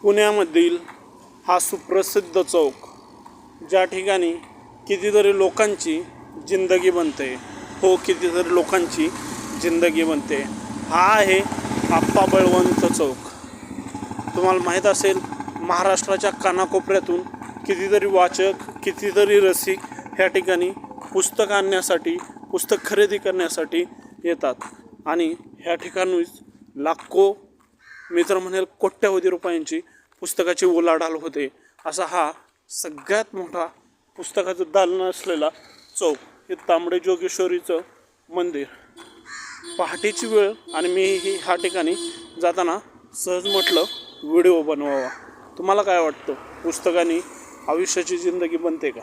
पुण्यामधील हा सुप्रसिद्ध चौक, ज्या ठिकाणी कितीतरी लोकांची जिंदगी बनते, कितीतरी लोकांची जिंदगी बनते, हा आहे आप्पा बळवंत चौक. तुम्हाला माहीत असेल, महाराष्ट्राच्या कानाकोपऱ्यातून कितीतरी वाचक, कितीतरी रसिक ह्या ठिकाणी पुस्तक आणण्यासाठी, पुस्तक खरेदी करण्यासाठी येतात आणि ह्या ठिकाणीच लाखो, मी तर म्हणेल कोट्यावधी रुपयांची पुस्तकाची उलाढाल होते. असा हा सगळ्यात मोठा पुस्तकाचं दालन असलेला चौक, हे तांबडे जोगेश्वरीचं मंदिर. पहाटेची वेळ आणि मी ह्या ठिकाणी जाताना सहज म्हटलं व्हिडिओ बनवावा. तुम्हाला काय वाटतं, पुस्तकाने आयुष्याची जिंदगी बनते का?